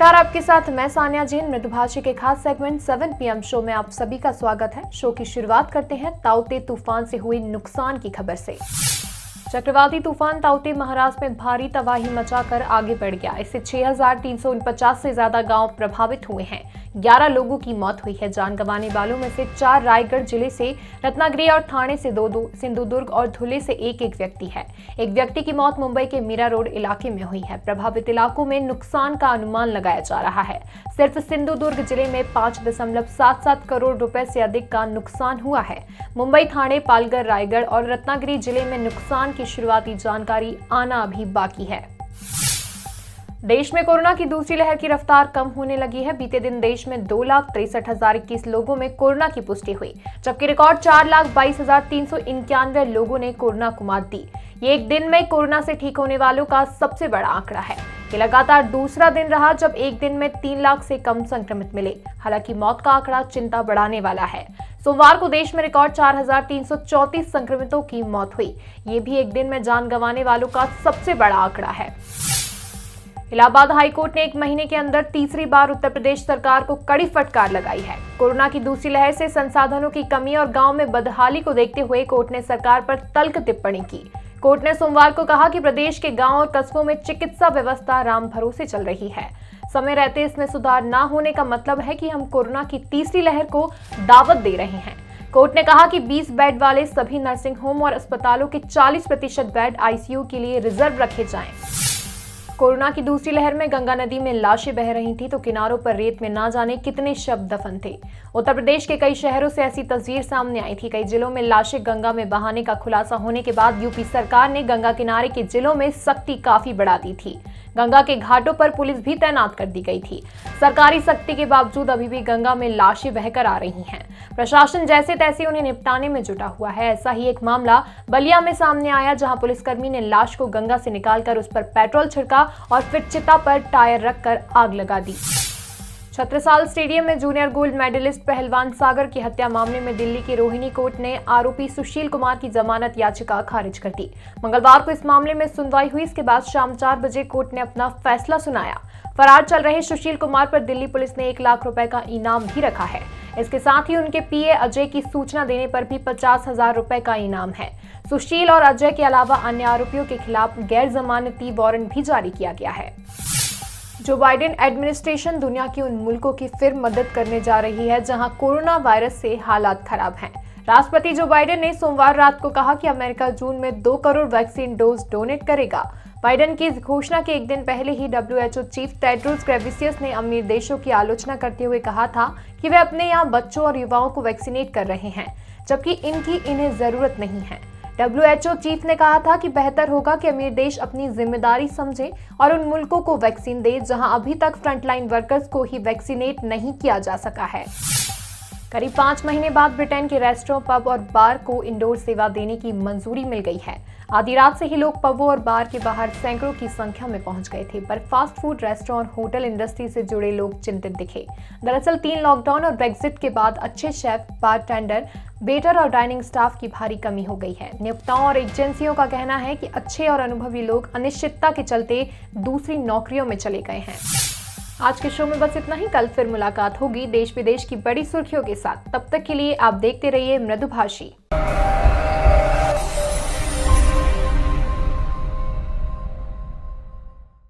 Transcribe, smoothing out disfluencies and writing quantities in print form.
नमस्कार, आपके साथ मैं सानिया जैन। मृदुभाषी के खास सेगमेंट 7 PM शो में आप सभी का स्वागत है। शो की शुरुआत करते हैं ताउते तूफान से हुई नुकसान की खबर से। चक्रवाती तूफान ताउते महाराष्ट्र में भारी तबाही मचाकर आगे बढ़ गया। इससे 6,349 से ज्यादा गांव प्रभावित हुए हैं। 11 लोगों की मौत हुई है। जान गंवाने वालों में से 4 रायगढ़ जिले से, रत्नागिरी और ठाणे से 2, सिंधुदुर्ग और धुले से 1 व्यक्ति है। एक व्यक्ति की मौत मुंबई के मीरा रोड इलाके में हुई है। प्रभावित इलाकों में नुकसान का अनुमान लगाया जा रहा है। सिर्फ सिंधुदुर्ग जिले में 5.77 करोड़ रुपए से अधिक का नुकसान हुआ है। मुंबई, ठाणे, पालघर, रायगढ़ और रत्नागिरी जिले में नुकसान की शुरुआती जानकारी आना अभी बाकी है। देश में कोरोना की दूसरी लहर की रफ्तार कम होने लगी है। बीते दिन देश में 2,63,021 लोगों में कोरोना की पुष्टि हुई, जबकि रिकॉर्ड 4,22,391 लोगों ने कोरोना को मात दी। ये एक दिन में कोरोना से ठीक होने वालों का सबसे बड़ा आंकड़ा है। ये लगातार दूसरा दिन रहा जब एक दिन में 3 लाख से कम संक्रमित मिले। हालांकि मौत का आंकड़ा चिंता बढ़ाने वाला है। सोमवार को देश में रिकॉर्ड 4,334 संक्रमितों की मौत हुई। ये भी एक दिन में जान गंवाने वालों का सबसे बड़ा आंकड़ा है। इलाहाबाद हाईकोर्ट ने 1 महीने के अंदर तीसरी बार उत्तर प्रदेश सरकार को कड़ी फटकार लगाई है। कोरोना की दूसरी लहर से संसाधनों की कमी और गांव में बदहाली को देखते हुए कोर्ट ने सरकार पर तल्ख टिप्पणी की। कोर्ट ने सोमवार को कहा कि प्रदेश के गांव और कस्बों में चिकित्सा व्यवस्था राम भरोसे चल रही है। समय रहते इसमें सुधार न होने का मतलब है कि हम कोरोना की तीसरी लहर को दावत दे रहे हैं। कोर्ट ने कहा कि 20 बेड वाले सभी नर्सिंग होम और अस्पतालों के 40% बेड आईसीयू के लिए रिजर्व रखे जाएं। कोरोना की दूसरी लहर में गंगा नदी में लाशें बह रही थी तो किनारों पर रेत में ना जाने कितने शव दफन थे। उत्तर प्रदेश के कई शहरों से ऐसी तस्वीर सामने आई थी। कई जिलों में लाशें गंगा में बहाने का खुलासा होने के बाद यूपी सरकार ने गंगा किनारे के जिलों में सख्ती काफी बढ़ा दी थी। गंगा के घाटों पर पुलिस भी तैनात कर दी गई थी। सरकारी सख्ती के बावजूद अभी भी गंगा में लाशें बहकर आ रही हैं। प्रशासन जैसे तैसे उन्हें निपटाने में जुटा हुआ है। ऐसा ही एक मामला बलिया में सामने आया, जहां पुलिसकर्मी ने लाश को गंगा से निकालकर उस पर पेट्रोल छिड़का और फिर चिता पर टायर रखकर आग लगा दी। छत्रसाल स्टेडियम में जूनियर गोल्ड मेडलिस्ट पहलवान सागर की हत्या मामले में दिल्ली की रोहिणी कोर्ट ने आरोपी सुशील कुमार की जमानत याचिका खारिज कर दी। मंगलवार को इस मामले में सुनवाई हुई। इसके बाद शाम 4 बजे कोर्ट ने अपना फैसला सुनाया। फरार चल रहे सुशील कुमार पर दिल्ली पुलिस ने 1 लाख रुपए का इनाम भी रखा है। इसके साथ ही उनके पीए अजय की सूचना देने पर भी 50,000 रुपए का इनाम है। सुशील और अजय के अलावा अन्य आरोपियों के खिलाफ गैर जमानती वारंट भी जारी किया गया है। जो बाइडेन एडमिनिस्ट्रेशन दुनिया के उन मुल्कों की फिर मदद करने जा रही है जहां कोरोना वायरस से हालात खराब हैं। राष्ट्रपति जो बाइडेन ने सोमवार रात को कहा कि अमेरिका जून में 2 करोड़ वैक्सीन डोज डोनेट करेगा। बाइडेन की इस घोषणा के एक दिन पहले ही WHO चीफ टेड्रोस घेब्रेयेसस ने अमीर देशों की आलोचना करते हुए कहा था कि वे अपने यहाँ बच्चों और युवाओं को वैक्सीनेट कर रहे हैं, जबकि इन्हें जरूरत नहीं है। WHO चीफ ने कहा था कि बेहतर होगा कि अमीर देश अपनी जिम्मेदारी समझें और उन मुल्कों को वैक्सीन दे जहां अभी तक फ्रंटलाइन वर्कर्स को ही वैक्सीनेट नहीं किया जा सका है। करीब 5 महीने बाद ब्रिटेन के रेस्टोरेंट, पब और बार को इंडोर सेवा देने की मंजूरी मिल गई है। आधी रात से ही लोग पबों और बार के बाहर सैकड़ों की संख्या में पहुंच गए थे, पर fast food, restaurant, hotel industry से जुड़े लोग चिंतित दिखे। दरअसल 3 लॉकडाउन और ब्रेक्जिट के बाद अच्छे शेफ, बारटेंडर, वेटर और डाइनिंग स्टाफ की भारी कमी हो गई है। नियोक्ताओं और एजेंसियों का कहना है कि अच्छे और अनुभवी लोग अनिश्चितता के चलते दूसरी नौकरियों में चले गए हैं। आज के शो में बस इतना ही। कल फिर मुलाकात होगी देश विदेश की बड़ी सुर्खियों के साथ। तब तक के लिए आप देखते रहिए मृदुभाषी।